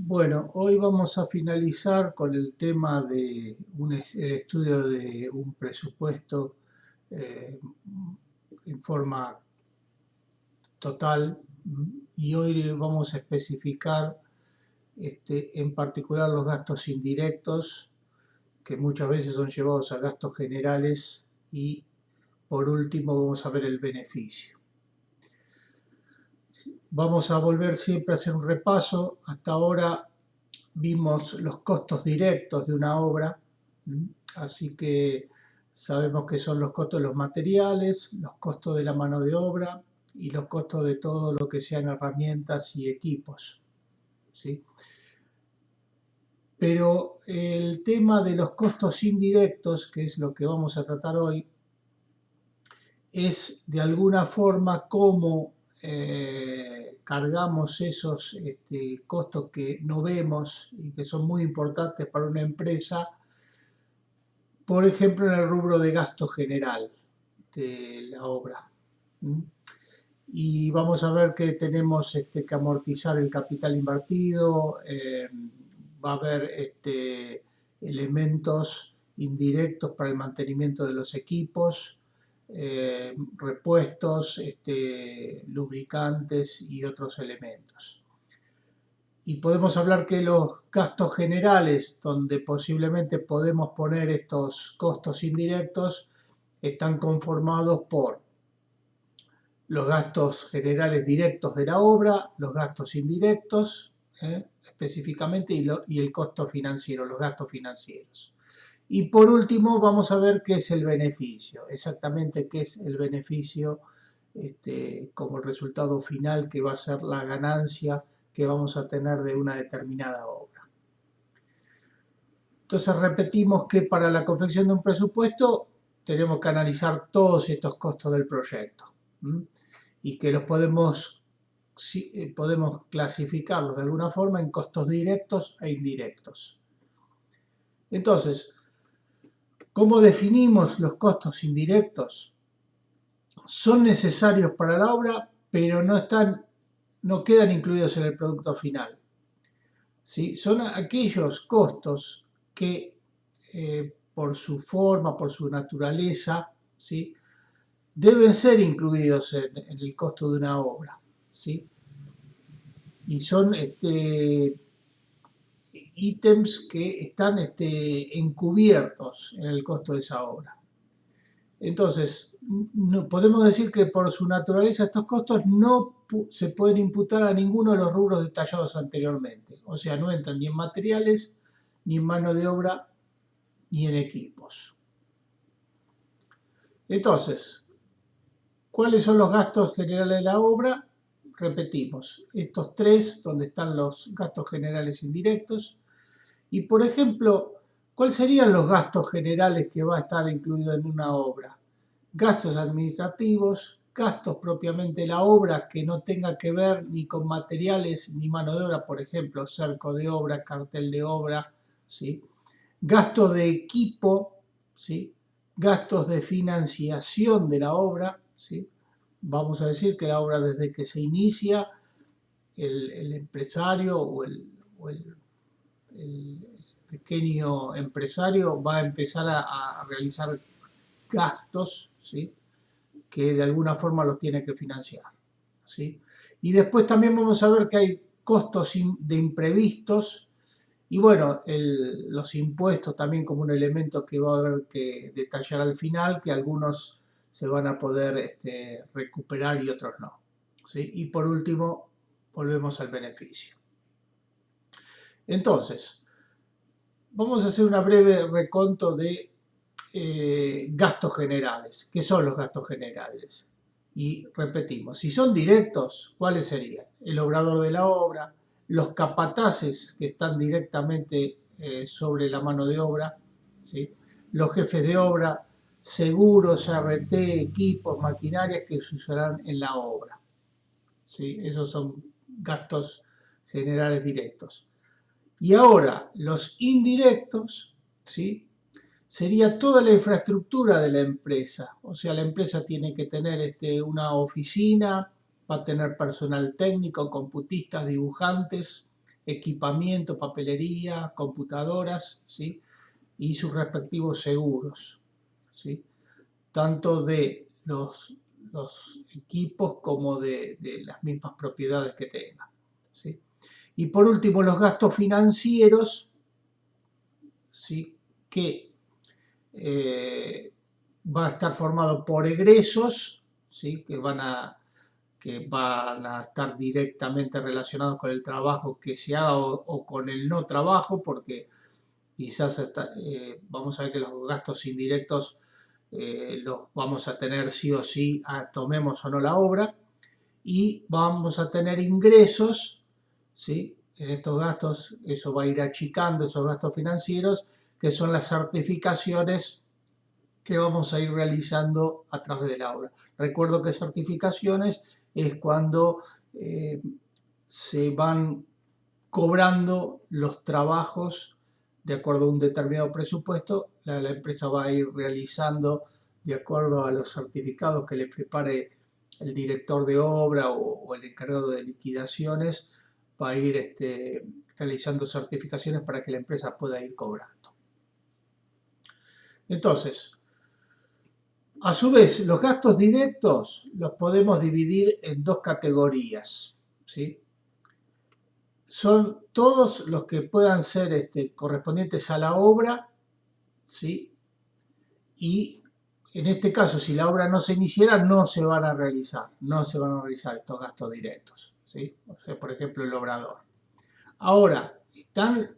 Bueno, hoy vamos a finalizar con el tema de el estudio de un presupuesto eh, en forma total, y hoy vamos a especificar en particular los gastos indirectos, que muchas veces son llevados a gastos generales, y por último vamos a ver el beneficio. Vamos a volver siempre a hacer un repaso. Hasta ahora vimos los costos directos de una obra, así que sabemos que son los costos de los materiales, los costos de la mano de obra y los costos de todo lo que sean herramientas y equipos, ¿sí? Pero el tema de los costos indirectos, que es lo que vamos a tratar hoy, es de alguna forma cómo cargamos esos costos que no vemos y que son muy importantes para una empresa, por ejemplo en el rubro de gasto general de la obra. Y vamos a ver que tenemos que amortizar el capital invertido, va a haber elementos indirectos para el mantenimiento de los equipos, repuestos, lubricantes y otros elementos. Y podemos hablar que los gastos generales, donde posiblemente podemos poner estos costos indirectos, están conformados por los gastos generales directos de la obra, los gastos indirectos, específicamente, y el costo financiero, los gastos financieros. Y por último vamos a ver qué es el beneficio, exactamente qué es el beneficio como el resultado final, que va a ser la ganancia que vamos a tener de una determinada obra. Entonces repetimos que para la confección de un presupuesto tenemos que analizar todos estos costos del proyecto, y que los podemos clasificarlos de alguna forma en costos directos e indirectos. Entonces, ¿cómo definimos los costos indirectos? Son necesarios para la obra, pero no quedan incluidos en el producto final, ¿sí? Son aquellos costos que por su forma, por su naturaleza, ¿sí?, deben ser incluidos en el costo de una obra, ¿sí? Y son ítems que están encubiertos en el costo de esa obra. Entonces, no, podemos decir que por su naturaleza estos costos no se pueden imputar a ninguno de los rubros detallados anteriormente. O sea, no entran ni en materiales, ni en mano de obra, ni en equipos. Entonces, ¿cuáles son los gastos generales de la obra? Repetimos, estos tres, donde están los gastos generales indirectos. Y, por ejemplo, ¿cuáles serían los gastos generales que va a estar incluido en una obra? Gastos administrativos, gastos propiamente de la obra que no tenga que ver ni con materiales ni mano de obra, por ejemplo, cerco de obra, cartel de obra, ¿sí? Gastos de equipo, ¿sí? Gastos de financiación de la obra, ¿sí? Vamos a decir que la obra, desde que se inicia, el empresario o el pequeño empresario va a empezar a realizar gastos, ¿sí?, que de alguna forma los tiene que financiar, ¿sí? Y después también vamos a ver que hay costos de imprevistos, y bueno, los impuestos también como un elemento que va a haber que detallar al final, que algunos se van a poder recuperar y otros no, ¿sí? Y por último, volvemos al beneficio. Entonces, vamos a hacer una breve reconto de gastos generales. ¿Qué son los gastos generales? Y repetimos, si son directos, ¿cuáles serían? El obrador de la obra, los capataces que están directamente sobre la mano de obra, ¿sí?, los jefes de obra, seguros, RT, equipos, maquinarias que se usarán en la obra, ¿sí? Esos son gastos generales directos. Y ahora, los indirectos, ¿sí?, sería toda la infraestructura de la empresa. O sea, la empresa tiene que tener una oficina, va a tener personal técnico, computistas, dibujantes, equipamiento, papelería, computadoras, ¿sí? Y sus respectivos seguros, ¿sí? Tanto de los equipos como de las mismas propiedades que tenga, ¿sí? Y por último, los gastos financieros, ¿sí? Que va a estar formado por egresos, ¿sí? que van a estar directamente relacionados con el trabajo que se haga o con el no trabajo, porque quizás vamos a ver que los gastos indirectos los vamos a tener sí o sí, tomemos o no la obra, y vamos a tener ingresos, ¿sí? En estos gastos, eso va a ir achicando esos gastos financieros, que son las certificaciones que vamos a ir realizando a través de la obra. Recuerdo que certificaciones es cuando se van cobrando los trabajos de acuerdo a un determinado presupuesto. La empresa va a ir realizando de acuerdo a los certificados que le prepare el director de obra o el encargado de liquidaciones, va a ir realizando certificaciones para que la empresa pueda ir cobrando. Entonces, a su vez, los gastos directos los podemos dividir en dos categorías, ¿sí? Son todos los que puedan ser correspondientes a la obra, ¿sí? Y en este caso, si la obra no se iniciara, no se van a realizar estos gastos directos, ¿sí? O sea, por ejemplo, el obrador. Ahora, están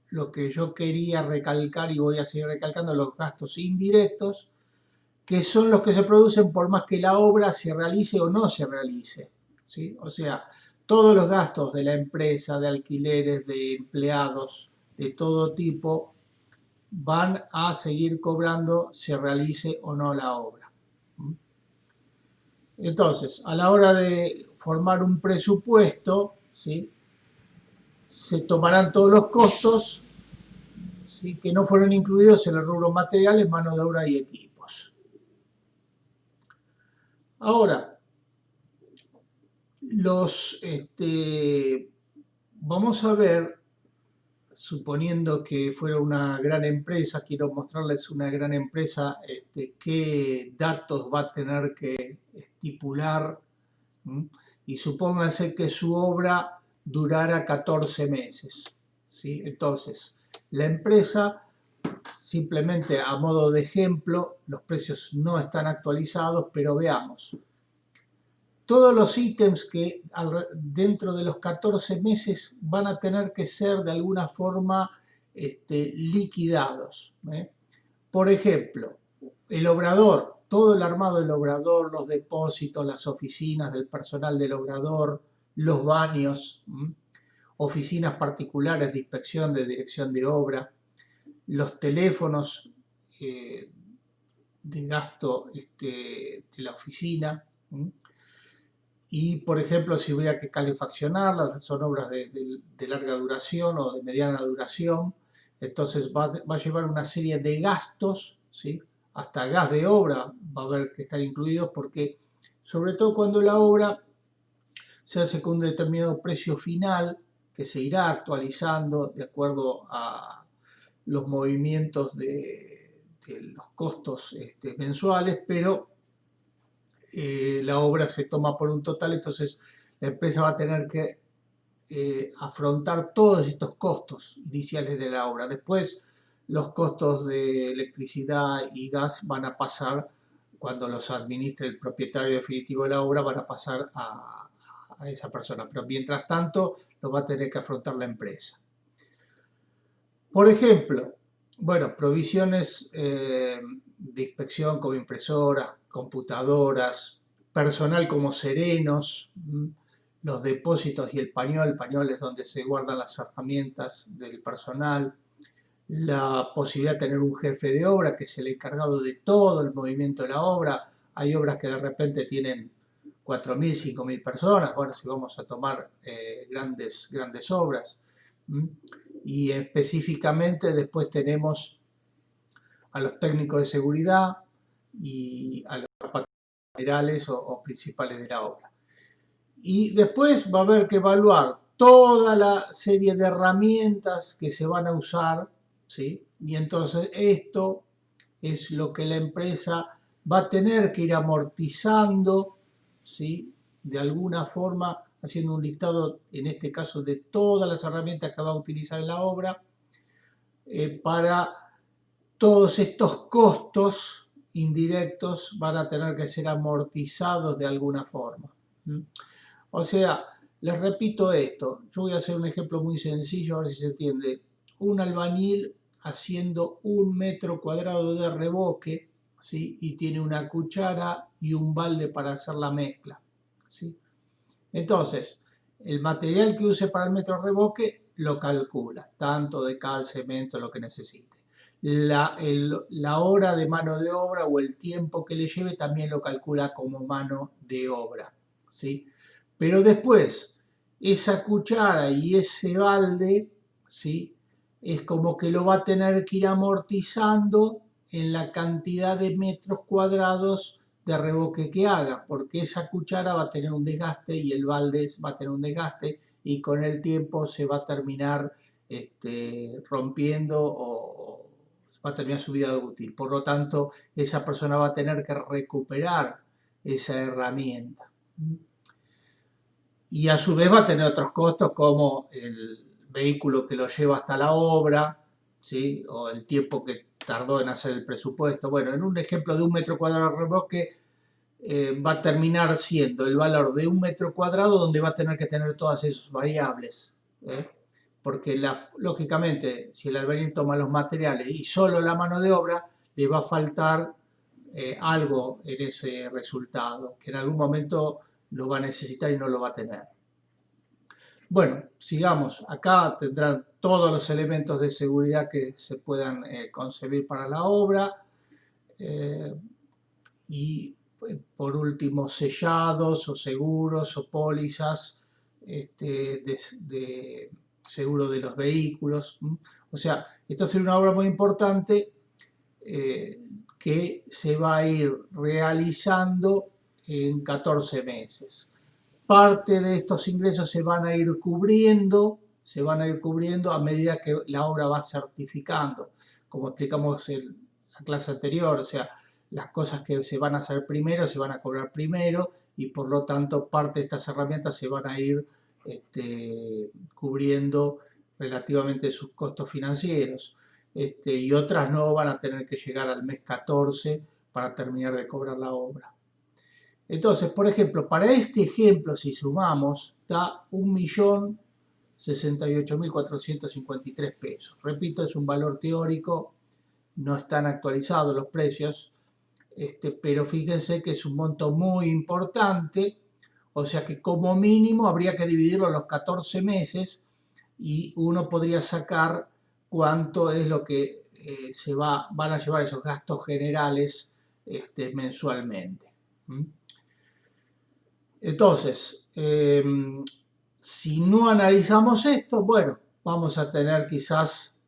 lo que yo quería recalcar y voy a seguir recalcando, los gastos indirectos, que son los que se producen por más que la obra se realice o no se realice, ¿sí? O sea, todos los gastos de la empresa, de alquileres, de empleados, de todo tipo, van a seguir cobrando se realice o no la obra. Entonces, a la hora de formar un presupuesto, ¿sí? Se tomarán todos los costos, ¿sí? Que no fueron incluidos en el rubro materiales, mano de obra y equipos. Ahora, vamos a ver, suponiendo que fuera una gran empresa, quiero mostrarles una gran empresa, qué datos va a tener que estipular, y supónganse que su obra durara 14 meses, ¿sí? Entonces, la empresa, simplemente a modo de ejemplo, los precios no están actualizados, pero veamos. Todos los ítems que dentro de los 14 meses van a tener que ser de alguna forma liquidados. Por ejemplo, el obrador, todo el armado del obrador, los depósitos, las oficinas del personal del obrador, los baños, oficinas particulares de inspección, de dirección de obra, los teléfonos de gasto de la oficina. Y, por ejemplo, si hubiera que calefaccionarlas, son obras de larga duración o de mediana duración, entonces va a llevar una serie de gastos, ¿sí? Hasta gas de obra va a haber que estar incluidos, porque sobre todo cuando la obra se hace con un determinado precio final que se irá actualizando de acuerdo a los movimientos de los costos mensuales, pero la obra se toma por un total, entonces la empresa va a tener que afrontar todos estos costos iniciales de la obra. Después los costos de electricidad y gas van a pasar, cuando los administre el propietario definitivo de la obra, van a pasar a esa persona, pero mientras tanto lo va a tener que afrontar la empresa. Por ejemplo, bueno, provisiones de inspección como impresoras, computadoras, personal como serenos, los depósitos y el pañol es donde se guardan las herramientas del personal, la posibilidad de tener un jefe de obra que es el encargado de todo el movimiento de la obra. Hay obras que de repente tienen 4.000, 5.000 personas, bueno, si vamos a tomar grandes obras. Y específicamente después tenemos a los técnicos de seguridad y a los generales o principales de la obra. Y después va a haber que evaluar toda la serie de herramientas que se van a usar, ¿sí? Y entonces esto es lo que la empresa va a tener que ir amortizando, ¿sí? De alguna forma, haciendo un listado, en este caso, de todas las herramientas que va a utilizar en la obra, para todos estos costos indirectos van a tener que ser amortizados de alguna forma. O sea, les repito esto, yo voy a hacer un ejemplo muy sencillo, a ver si se entiende. Un albañil haciendo 1 metro cuadrado de revoque, ¿sí? Y tiene una cuchara y un balde para hacer la mezcla, ¿sí? Entonces, el material que use para el metro revoque lo calcula, tanto de cal, cemento, lo que necesite. La hora de mano de obra o el tiempo que le lleve también lo calcula como mano de obra, ¿sí? Pero después, esa cuchara y ese balde, ¿sí? Es como que lo va a tener que ir amortizando en la cantidad de metros cuadrados de revoque que haga, porque esa cuchara va a tener un desgaste y el balde va a tener un desgaste y con el tiempo se va a terminar rompiendo o va a terminar su vida útil. Por lo tanto, esa persona va a tener que recuperar esa herramienta. Y a su vez va a tener otros costos como el vehículo que lo lleva hasta la obra, ¿sí? O el tiempo que tardó en hacer el presupuesto. Bueno, en un ejemplo de 1 metro cuadrado de revoque, va a terminar siendo el valor de 1 metro cuadrado donde va a tener que tener todas esas variables. Porque lógicamente, si el albañil toma los materiales y solo la mano de obra, le va a faltar algo en ese resultado, que en algún momento lo va a necesitar y no lo va a tener. Bueno, sigamos. Acá tendrán todos los elementos de seguridad que se puedan concebir para la obra. Y por último, sellados o seguros o pólizas de seguro de los vehículos. O sea, esta será una obra muy importante que se va a ir realizando en 14 meses. Parte de estos ingresos se van a ir cubriendo a medida que la obra va certificando, como explicamos en la clase anterior, o sea, las cosas que se van a hacer primero se van a cobrar primero y por lo tanto parte de estas herramientas se van a ir cubriendo relativamente sus costos financieros. Y otras no van a tener que llegar al mes 14 para terminar de cobrar la obra. Entonces, por ejemplo, para este ejemplo, si sumamos, da 1.068.453 pesos. Repito, es un valor teórico, no están actualizados los precios, pero fíjense que es un monto muy importante, o sea que como mínimo habría que dividirlo en los 14 meses y uno podría sacar cuánto es lo que van a llevar esos gastos generales mensualmente. Entonces, si no analizamos esto, bueno, vamos a tener quizás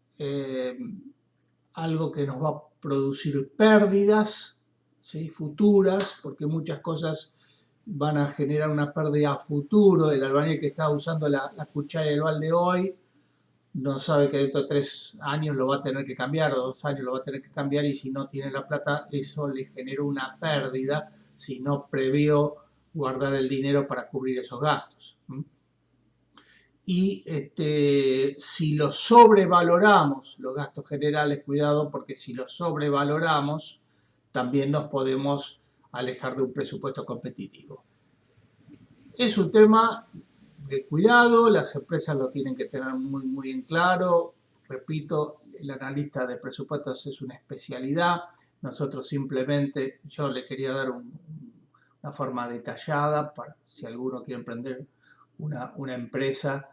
algo que nos va a producir pérdidas, ¿sí? Futuras, porque muchas cosas van a generar una pérdida a futuro. El albañil que está usando la cuchara y el balde hoy no sabe que dentro de 3 años lo va a tener que cambiar o 2 años lo va a tener que cambiar y si no tiene la plata eso le generó una pérdida si no previó guardar el dinero para cubrir esos gastos. Y si los sobrevaloramos, los gastos generales, cuidado, porque si los sobrevaloramos, también nos podemos alejar de un presupuesto competitivo. Es un tema de cuidado, las empresas lo tienen que tener muy, muy en claro. Repito, el analista de presupuestos es una especialidad. Nosotros simplemente, yo le quería dar una forma detallada para si alguno quiere emprender una empresa,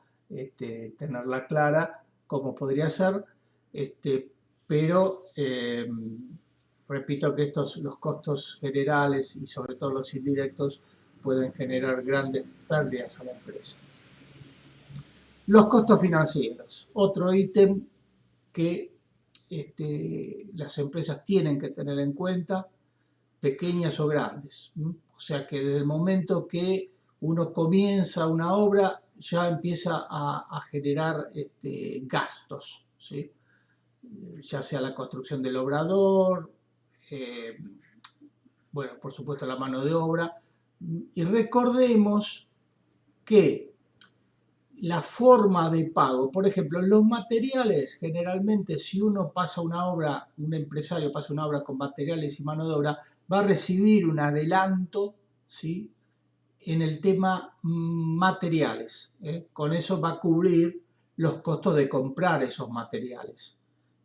tenerla clara cómo podría ser, pero repito que los costos generales y sobre todo los indirectos pueden generar grandes pérdidas a la empresa. Los costos financieros, otro ítem que las empresas tienen que tener en cuenta, pequeñas o grandes. O sea que desde el momento que uno comienza una obra, ya empieza a generar gastos, ¿sí? Ya sea la construcción del obrador, eh, bueno, por supuesto la mano de obra, y recordemos que la forma de pago, por ejemplo, los materiales, generalmente si uno pasa una obra, un empresario pasa una obra con materiales y mano de obra, va a recibir un adelanto, ¿sí?, en el tema materiales, ¿eh? Con eso va a cubrir los costos de comprar esos materiales,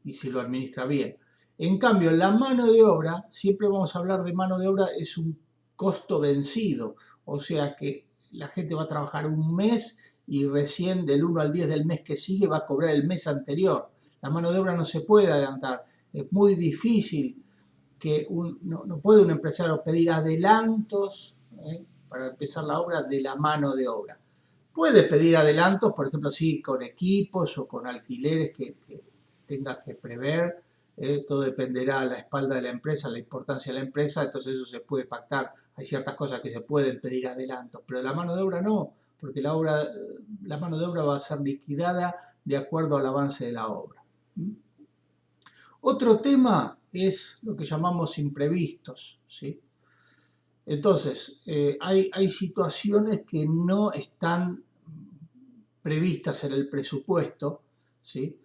y si lo administra bien. En cambio, la mano de obra, siempre vamos a hablar de mano de obra, es un costo vencido, o sea que la gente va a trabajar un mes y recién del 1 al 10 del mes que sigue va a cobrar el mes anterior. La mano de obra no se puede adelantar, es muy difícil que no puede un empresario pedir adelantos para empezar la obra de la mano de obra. Puede pedir adelantos, por ejemplo, sí, con equipos o con alquileres que tenga que prever. Todo dependerá a la espalda de la empresa, la importancia de la empresa, entonces eso se puede pactar. Hay ciertas cosas que se pueden pedir adelantos, pero la mano de obra no, porque la mano de obra va a ser liquidada de acuerdo al avance de la obra. Otro tema es lo que llamamos imprevistos, ¿sí? Entonces, hay situaciones que no están previstas en el presupuesto, ¿sí?,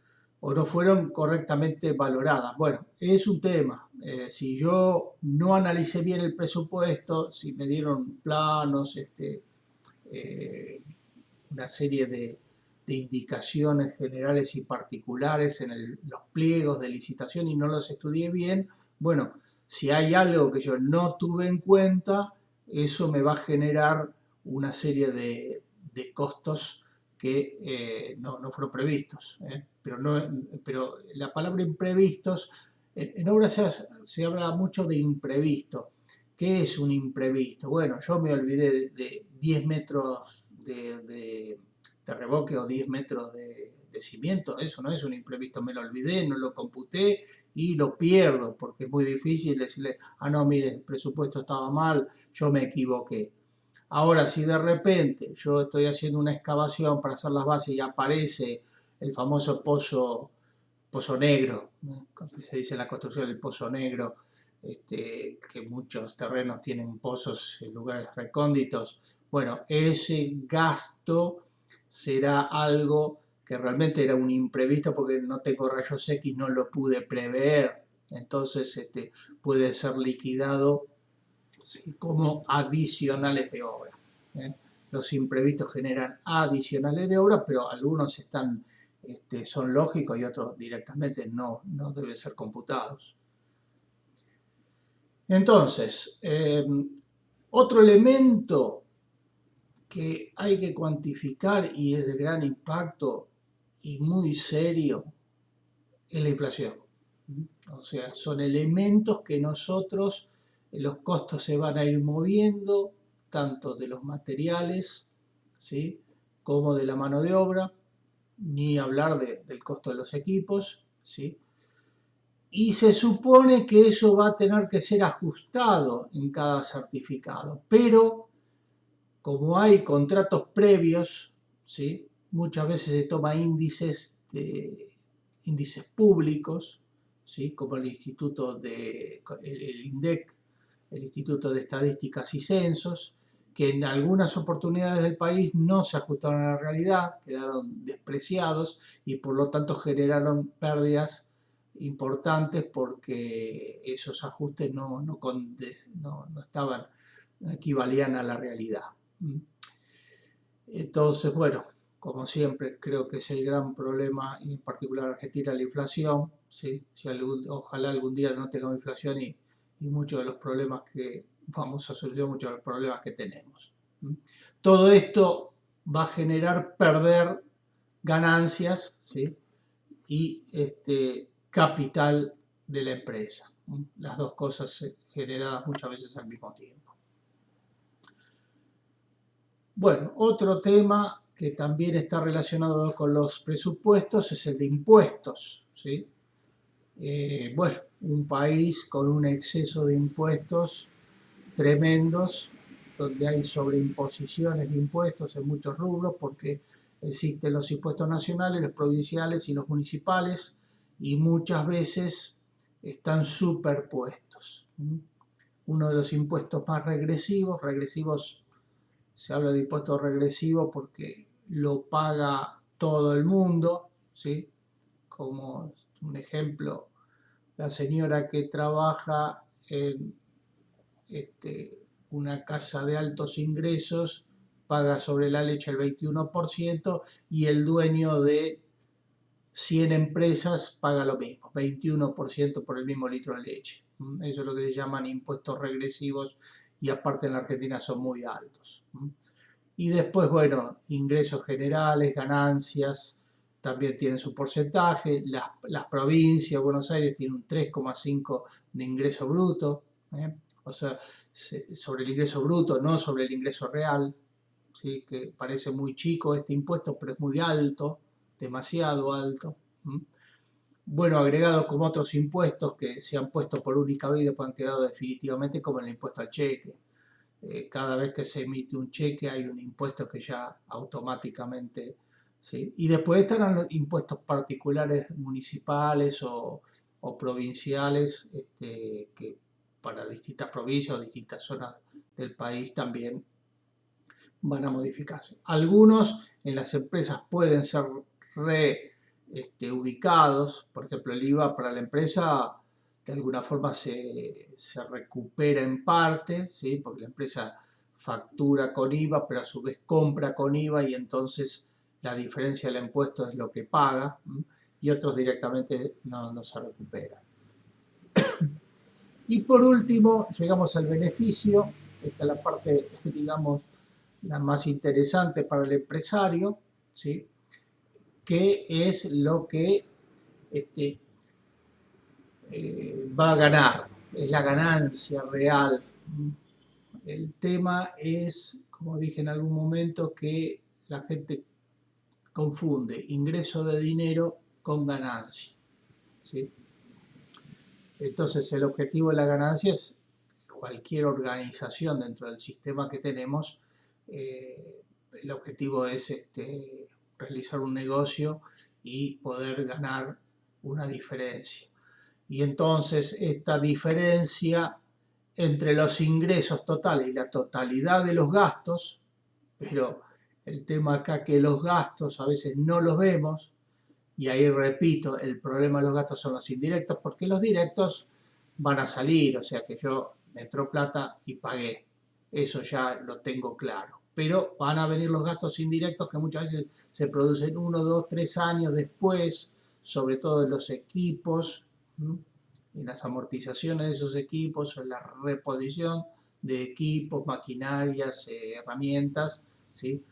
o no fueron correctamente valoradas. Bueno, es un tema. Si yo no analicé bien el presupuesto, si me dieron planos, una serie de indicaciones generales y particulares en los pliegos de licitación y no los estudié bien, bueno, si hay algo que yo no tuve en cuenta, eso me va a generar una serie de costos que no fueron previstos. Pero la palabra imprevistos, en obra se habla mucho de imprevisto. ¿Qué es un imprevisto? Bueno, yo me olvidé de 10 metros de revoque o 10 metros de cimiento, eso no es un imprevisto, me lo olvidé, no lo computé y lo pierdo, porque es muy difícil decirle, no, mire, el presupuesto estaba mal, yo me equivoqué. Ahora, si de repente yo estoy haciendo una excavación para hacer las bases y aparece el famoso pozo negro, ¿no?, como se dice en la construcción, el pozo negro, que muchos terrenos tienen pozos en lugares recónditos. Bueno, ese gasto será algo que realmente era un imprevisto porque no tengo rayos X, no lo pude prever. Entonces puede ser liquidado, ¿sí?, como adicionales de obra. Los imprevistos generan adicionales de obra, pero algunos son lógicos y otros directamente no deben ser computados. Entonces, otro elemento que hay que cuantificar y es de gran impacto y muy serio es la inflación. O sea, son elementos que nosotros, los costos se van a ir moviendo, tanto de los materiales, ¿sí?, como de la mano de obra, ni hablar del costo de los equipos, ¿sí? Y se supone que eso va a tener que ser ajustado en cada certificado, pero como hay contratos previos, ¿sí?, muchas veces se toma índices públicos, ¿sí?, como el INDEC, el Instituto de Estadísticas y Censos, que en algunas oportunidades del país no se ajustaron a la realidad, quedaron despreciados y por lo tanto generaron pérdidas importantes porque esos ajustes no equivalían a la realidad. Entonces, bueno, como siempre, creo que es el gran problema, y en particular en Argentina, la inflación, ¿sí? Ojalá algún día no tengamos inflación y muchos de los problemas que vamos a solucionar, muchos de los problemas que tenemos. Todo esto va a generar perder ganancias, ¿sí?, y capital de la empresa. Las dos cosas generadas muchas veces al mismo tiempo. Bueno, otro tema que también está relacionado con los presupuestos es el de impuestos, ¿sí? Bueno, un país con un exceso de impuestos tremendos donde hay sobreimposiciones de impuestos en muchos rubros, porque existen los impuestos nacionales, los provinciales y los municipales, y muchas veces están superpuestos. Uno de los impuestos más regresivos, se habla de impuestos regresivos porque lo paga todo el mundo, ¿sí? Como un ejemplo, la señora que trabaja en una casa de altos ingresos paga sobre la leche el 21% y el dueño de 100 empresas paga lo mismo, 21% por el mismo litro de leche. Eso es lo que se llaman impuestos regresivos y aparte en la Argentina son muy altos. Y después, bueno, ingresos generales, ganancias, también tienen su porcentaje. Las provincias, Buenos Aires tiene un 3,5 de ingreso bruto, o sea, sobre el ingreso bruto, no sobre el ingreso real, ¿sí? Que parece muy chico este impuesto, pero es muy alto, demasiado alto. Bueno, agregado como otros impuestos que se han puesto por única vez y después han quedado definitivamente, como el impuesto al cheque. Cada vez que se emite un cheque hay un impuesto que ya automáticamente, ¿sí? Y después estarán los impuestos particulares municipales o provinciales, que para distintas provincias o distintas zonas del país también van a modificarse. Algunos en las empresas pueden ser ubicados, por ejemplo el IVA para la empresa de alguna forma se recupera en parte, ¿sí? Porque la empresa factura con IVA, pero a su vez compra con IVA y entonces la diferencia del impuesto es lo que paga, y otros directamente no se recupera. Y por último, llegamos al beneficio. Esta es la parte, digamos, la más interesante para el empresario, ¿sí? Que es lo que va a ganar, es la ganancia real. El tema es, como dije en algún momento, que la gente confunde ingreso de dinero con ganancia, ¿sí? Entonces el objetivo de la ganancia es cualquier organización dentro del sistema que tenemos, el objetivo es realizar un negocio y poder ganar una diferencia. Y entonces esta diferencia entre los ingresos totales y la totalidad de los gastos, pero el tema acá que los gastos a veces no los vemos, y ahí repito, el problema de los gastos son los indirectos, porque los directos van a salir, o sea que yo me entró plata y pagué, eso ya lo tengo claro. Pero van a venir los gastos indirectos que muchas veces se producen 1, 2, 3 años después, sobre todo en los equipos, en las amortizaciones de esos equipos, o en la reposición de equipos, maquinarias, herramientas, ¿sí?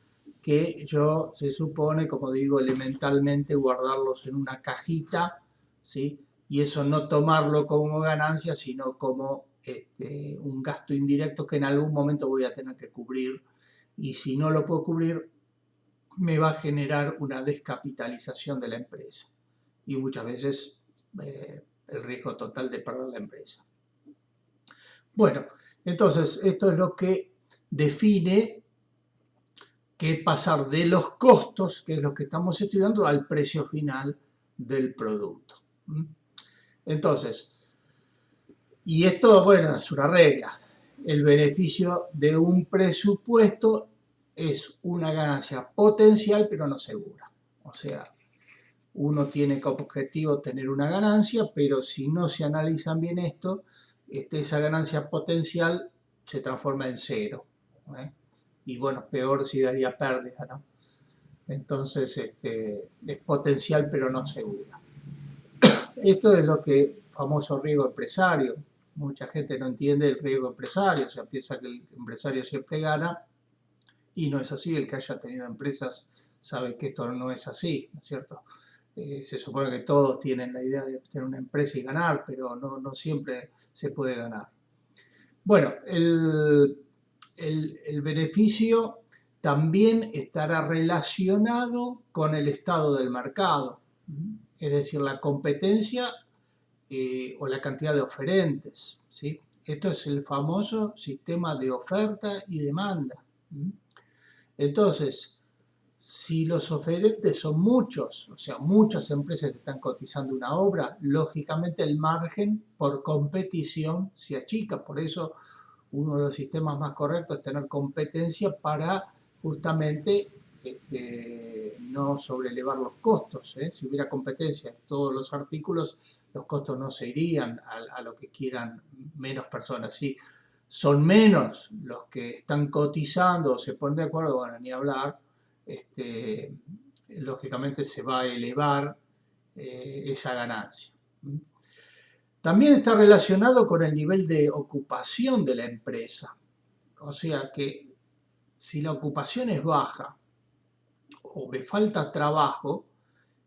Que yo se supone, como digo, elementalmente guardarlos en una cajita, ¿sí? Y eso no tomarlo como ganancia, sino como un gasto indirecto que en algún momento voy a tener que cubrir, y si no lo puedo cubrir, me va a generar una descapitalización de la empresa y muchas veces el riesgo total de perder la empresa. Bueno, entonces esto es lo que define que pasar de los costos, que es lo que estamos estudiando, al precio final del producto. Entonces, y esto, bueno, es una regla. El beneficio de un presupuesto es una ganancia potencial, pero no segura. O sea, uno tiene como objetivo tener una ganancia, pero si no se analizan bien esto, esa ganancia potencial se transforma en cero, ¿eh? Y bueno, peor si daría pérdida, ¿no? Entonces, es potencial, pero no segura. Esto es lo que famoso riesgo empresario. Mucha gente no entiende el riesgo empresario, o sea, piensa que el empresario siempre gana, y no es así. El que haya tenido empresas sabe que esto no es así, ¿no es cierto? Se supone que todos tienen la idea de tener una empresa y ganar, pero no siempre se puede ganar. Bueno, el beneficio también estará relacionado con el estado del mercado, es decir, la competencia o la cantidad de oferentes, ¿sí? Esto es el famoso sistema de oferta y demanda. Entonces, si los oferentes son muchos, o sea, muchas empresas están cotizando una obra, lógicamente el margen por competición se achica. Por eso uno de los sistemas más correctos es tener competencia para justamente no sobrelevar los costos. Si hubiera competencia en todos los artículos, los costos no se irían a lo que quieran menos personas. Si son menos los que están cotizando o se ponen de acuerdo, bueno, ni hablar, lógicamente se va a elevar esa ganancia. También está relacionado con el nivel de ocupación de la empresa. O sea que si la ocupación es baja o me falta trabajo,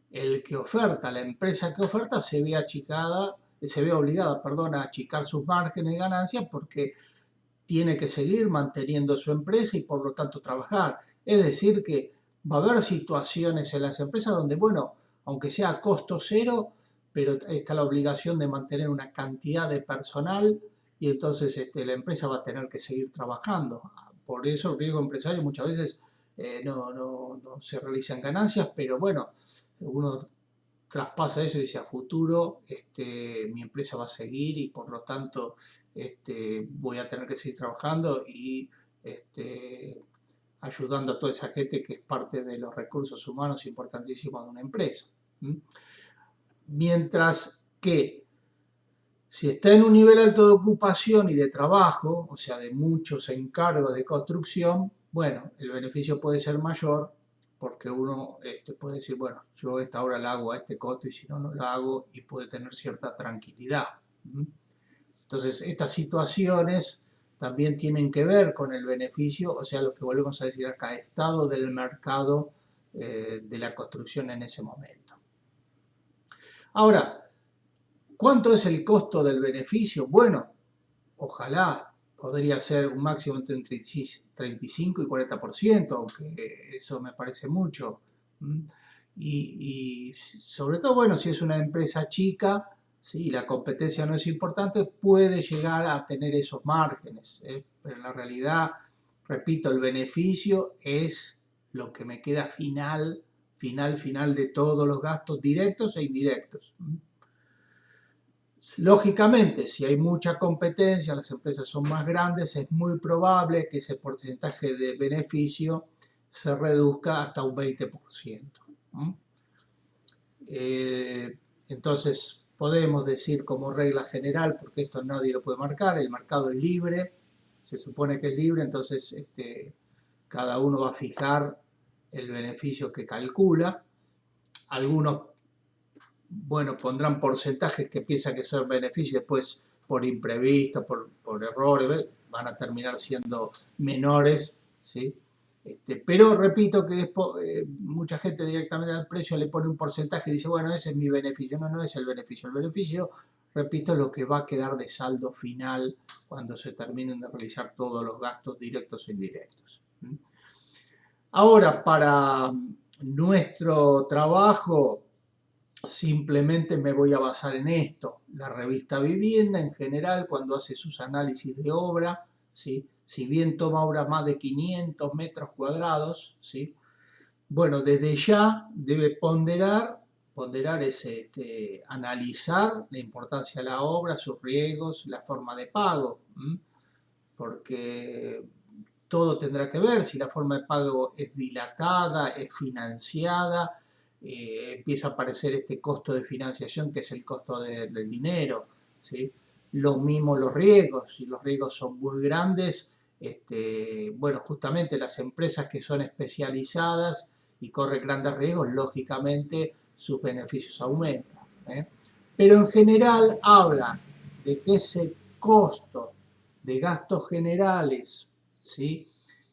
el que oferta, la empresa que oferta se ve obligada, a achicar sus márgenes de ganancia porque tiene que seguir manteniendo su empresa y por lo tanto trabajar. Es decir que va a haber situaciones en las empresas donde, bueno, aunque sea a costo cero, pero está la obligación de mantener una cantidad de personal y entonces la empresa va a tener que seguir trabajando. Por eso el riesgo empresario muchas veces no se realizan ganancias, pero bueno, uno traspasa eso y dice a futuro mi empresa va a seguir y por lo tanto voy a tener que seguir trabajando y ayudando a toda esa gente que es parte de los recursos humanos importantísimos de una empresa. Mientras que si está en un nivel alto de ocupación y de trabajo, o sea, de muchos encargos de construcción, bueno, el beneficio puede ser mayor porque uno puede decir, bueno, yo esta obra la hago a este costo y si no, no la hago y puede tener cierta tranquilidad. Entonces, estas situaciones también tienen que ver con el beneficio, o sea, lo que volvemos a decir acá, estado del mercado de la construcción en ese momento. Ahora, ¿cuánto es el costo del beneficio? Bueno, ojalá podría ser un máximo entre 35 y 40%, aunque eso me parece mucho. Y sobre todo, bueno, si es una empresa chica, si la competencia no es importante, puede llegar a tener esos márgenes. Pero en la realidad, repito, el beneficio es lo que me queda final de todos los gastos directos e indirectos. Lógicamente, si hay mucha competencia, las empresas son más grandes, es muy probable que ese porcentaje de beneficio se reduzca hasta un 20%. Entonces, podemos decir como regla general, porque esto nadie lo puede marcar, el mercado es libre, se supone que es libre, entonces cada uno va a fijar el beneficio que calcula. Algunos pondrán porcentajes que piensan que son beneficios y después por imprevisto, por errores, van a terminar siendo menores, ¿sí? Pero repito que mucha gente directamente al precio le pone un porcentaje y dice, bueno, ese es mi beneficio. No, no es el beneficio. El beneficio, repito, es lo que va a quedar de saldo final cuando se terminen de realizar todos los gastos directos e indirectos. Ahora, para nuestro trabajo, simplemente me voy a basar en esto. La revista Vivienda en general, cuando hace sus análisis de obra, ¿sí? Si bien toma obra más de 500 metros cuadrados, ¿sí? Bueno, desde ya debe ponderar es analizar la importancia de la obra, sus riesgos, la forma de pago, porque todo tendrá que ver si la forma de pago es dilatada, es financiada, empieza a aparecer este costo de financiación que es el costo del dinero, ¿sí? Lo mismo los riesgos, si los riesgos son muy grandes, bueno, justamente las empresas que son especializadas y corren grandes riesgos, lógicamente sus beneficios aumentan. Pero en general habla de que ese costo de gastos generales, ¿sí?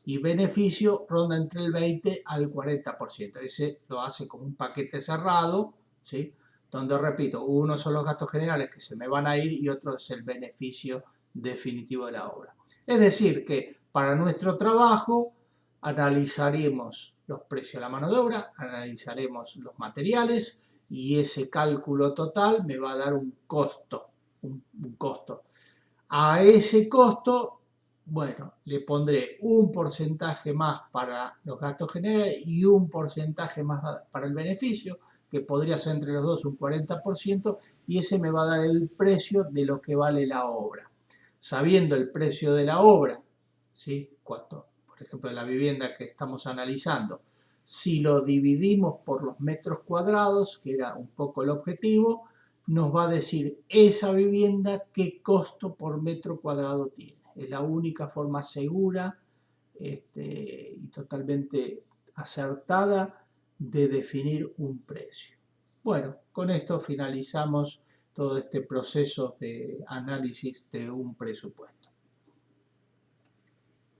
Y beneficio ronda entre el 20 al 40%. Ese lo hace como un paquete cerrado, ¿sí? Donde, repito, uno son los gastos generales que se me van a ir y otro es el beneficio definitivo de la obra. Es decir, que para nuestro trabajo analizaremos los precios de la mano de obra, analizaremos los materiales y ese cálculo total me va a dar un costo. A ese costo, bueno, le pondré un porcentaje más para los gastos generales y un porcentaje más para el beneficio, que podría ser entre los dos un 40%, y ese me va a dar el precio de lo que vale la obra. Sabiendo el precio de la obra, ¿sí? Cuando, por ejemplo, de la vivienda que estamos analizando, si lo dividimos por los metros cuadrados, que era un poco el objetivo, nos va a decir esa vivienda qué costo por metro cuadrado tiene. Es la única forma segura y totalmente acertada de definir un precio. Bueno, con esto finalizamos todo este proceso de análisis de un presupuesto.